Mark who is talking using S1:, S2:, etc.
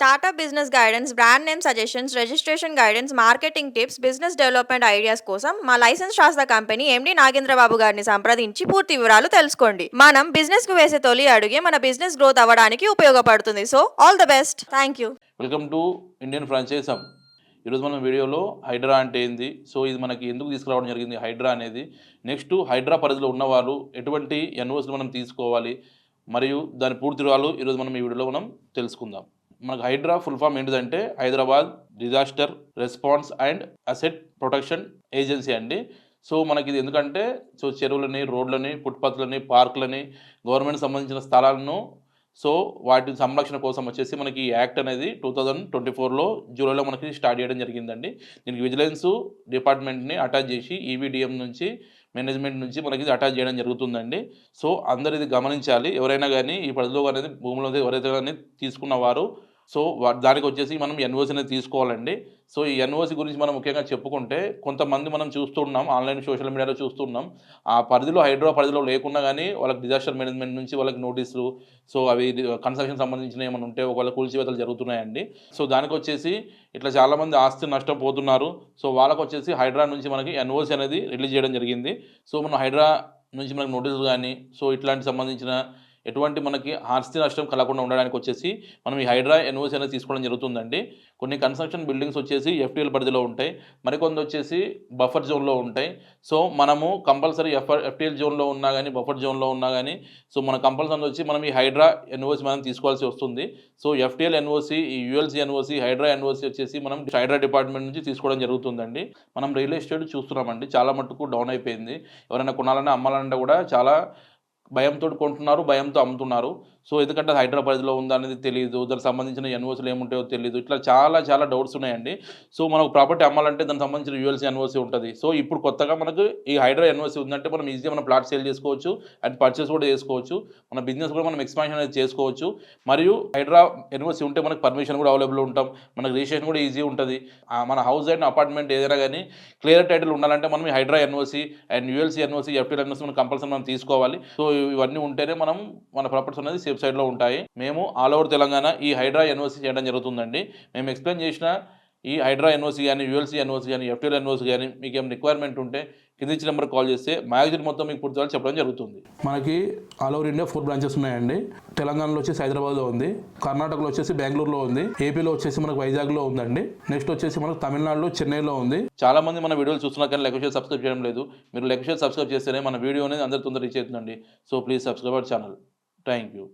S1: Startup business guidance, brand name suggestions, registration guidance, marketing tips, business development ideas కోసం మా licence శాస్త్ర company MD Nagendra Babu గారిని సంప్రదించి పూర్తి వివరాలు తెలుసుకోండి. మనం బిజినెస్ కు వేసే తొలి అడుగే మన బిజినెస్ గ్రోత్ అవ్వడానికి ఉపయోగపడుతుంది. So all the best. Thank you.
S2: Welcome to Indian franchise hub. ఈరోజు మనం వీడియోలో హైడ్రా అంటే ఏంది, సో ఇది మనకి ఎందుకు తీసుకురావడం జరిగింది హైడ్రా అనేది, నెక్స్ట్ హైడ్రా పరిధిలో ఉన్నవాళ్ళు ఎటువంటి ఎన్ఓసిలు మనం తీసుకోవాలి మరియు దాని పూర్తి వివరాలు ఈరోజు మనం ఈ వీడియోలో మనం తెలుసుకుందాం. మనకు హైడ్రా ఫుల్ ఫామ్ ఏంటిదంటే Hyderabad disaster response and asset protection agency అండి. సో మనకి ఇది ఎందుకంటే సో చెరువులని, రోడ్లని, ఫుట్పాత్లని, పార్కులని, గవర్నమెంట్ సంబంధించిన స్థలాలను సో వాటి సంరక్షణ కోసం వచ్చేసి మనకి ఈ యాక్ట్ అనేది 2024లో జూలైలో మనకి స్టార్ట్ చేయడం జరిగిందండి. దీనికి విజిలెన్స్ డిపార్ట్మెంట్ని అటాచ్ చేసి ఈవీడిఎం నుంచి మేనేజ్మెంట్ నుంచి మనకి ఇది అటాచ్ చేయడం జరుగుతుందండి. సో అందరు ఇది గమనించాలి. ఎవరైనా కానీ ఈ పరిధిలో అనేది భూమిలో ఎవరైతే కానీ తీసుకున్న వారు సో దానికి వచ్చేసి మనం ఎన్ఓసి అనేది తీసుకోవాలండి. సో ఈ ఎన్ఓసి గురించి మనం ముఖ్యంగా చెప్పుకుంటే కొంతమంది మనం చూస్తున్నాం, ఆన్లైన్ సోషల్ మీడియాలో చూస్తున్నాం, ఆ పరిధిలో హైడ్రా పరిధిలో లేకున్నా కానీ వాళ్ళకి డిజాస్టర్ మేనేజ్మెంట్ నుంచి వాళ్ళకి నోటీసులు, సో అవి కన్స్ట్రక్షన్ సంబంధించిన ఏమైనా ఉంటే ఒకవేళ కూల్చివేతలు జరుగుతున్నాయండి. సో దానికి వచ్చేసి ఇట్లా చాలామంది ఆస్తి నష్టం పోతున్నారు. సో వాళ్ళకు వచ్చేసి హైడ్రా నుంచి మనకి ఎన్ఓసి అనేది రిలీజ్ చేయడం జరిగింది. సో మనం హైడ్రా నుంచి మనకి నోటీసులు కానీ సో ఇట్లాంటి సంబంధించిన ఎటువంటి మనకి ఆస్తి నష్టం కలగకుండా ఉండడానికి వచ్చేసి మనం ఈ హైడ్రా ఎన్ఓసి అనేది తీసుకోవడం జరుగుతుందండి. కొన్ని కన్స్ట్రక్షన్ బిల్డింగ్స్ వచ్చేసి ఎఫ్టీఎల్ పరిధిలో ఉంటాయి, మరికొంది వచ్చేసి బఫర్ జోన్లో ఉంటాయి. సో మనము కంపల్సరీ ఎఫ్టీఎల్ జోన్లో ఉన్నా కానీ బఫర్ జోన్లో ఉన్నా కానీ సో మన కంపల్సరీ వచ్చి మనం ఈ హైడ్రా ఎన్ఓసి మనం తీసుకోవాల్సి వస్తుంది. సో ఎఫ్టీఎల్ ఎన్ఓసి, ఈ యుఎల్సి ఎన్ఓసి, హైడ్రా ఎన్ఓసి వచ్చేసి మనం హైడ్రా డిపార్ట్మెంట్ నుంచి తీసుకోవడం జరుగుతుందండి. మనం రియల్ ఎస్టేట్ చూస్తున్నామండి, చాలా మట్టుకు డౌన్ అయిపోయింది. ఎవరైనా కొనాలన్నా అమ్మాలంటే కూడా చాలా భయంతో కొంటున్నారు, భయంతో అమ్ముతున్నారు. సో ఎందుకంటే అది హైడ్రా పరిధిలో ఉందా అనేది తెలియదు, దానికి సంబంధించిన ఎన్ఓసీలు ఏముంటాయో తెలియదు, ఇట్లా చాలా చాలా డౌట్స్ ఉన్నాయండి. సో మనకు ప్రాపర్టీ అమ్మాలంటే దానికి సంబంధించిన యూఎల్సీ ఎన్ఓసీ ఉంటుంది. సో ఇప్పుడు కొత్తగా మనకు ఈ హైడ్రా ఎన్ఓసీ ఉందంటే మనం ఈజీగా మన ప్లాట్ సేల్ చేసుకోవచ్చు అండ్ పర్చేస్ కూడా చేసుకోవచ్చు, మన బిజినెస్ కూడా మనం ఎక్స్పాన్షన్ అనేది చేసుకోవచ్చు. మరియు హైడ్రా ఎన్ఓసీ ఉంటే మనకు పర్మిషన్ కూడా అవైలబుల్ ఉంటాం, మనకు రిజిస్ట్రేషన్ కూడా ఈజీ ఉంటుంది. మన హౌస్ అండ్ అపార్ట్మెంట్ ఏదైనా కానీ క్లియర్ టైటిల్ ఉండాలంటే మనం ఈ HYDRAA NOC and ULC NOC, FTL NOC మనం కంపల్సరీ మనం తీసుకోవాలి. సో ఇవన్నీ ఉంటేనే మనం మన ప్రాపర్టీస్ అనేది సేఫ్ సైడ్లో ఉంటాయి. మేము ఆల్ ఓవర్ తెలంగాణ ఈ హైడ్రా ఎన్ఓసి చేయడం జరుగుతుందండి. మేము ఎక్స్ప్లెయిన్ చేసిన ఈ హైడ్రా ఎన్ఓసి కానీ, యూఎల్సీ ఎన్ఓసి కానీ, ఎఫ్టీఎల్ ఎన్ఓసి కానీ మీకు ఏమైనా రిక్వైర్మెంట్ ఉంటే కింద ఇచ్చిన నెంబర్ కాల్ చేస్తే మ్యాగజైన్ మొత్తం మీకు పూర్తి చెప్పడం జరుగుతుంది. మనకి ఆల్ ఓవర్ ఇండియా 4 బ్రాంచెస్ ఉన్నాయండి. తెలంగాణలో వచ్చేసి హైదరాబాద్లో ఉంది, కర్ణాటకలో వచ్చేసి బెంగళూరులో ఉంది, ఏపీలో వచ్చేసి మనకు వైజాగ్లో ఉందండి, నెక్స్ట్ వచ్చేసి మనకు తమిళనాడులో చెన్నైలో ఉంది. చాలా మంది మన వీడియోలు చూస్తున్నా కానీ లైక్ షేర్ సబ్స్క్రైబ్ చేయడం లేదు. మీరు లైక్ షేర్ సబ్స్క్రైబ్ చేస్తేనే మన వీడియో అనేది అందరి తొందరగా రీచ్ అవుతుందండి. So please subscribe our channel. Thank you.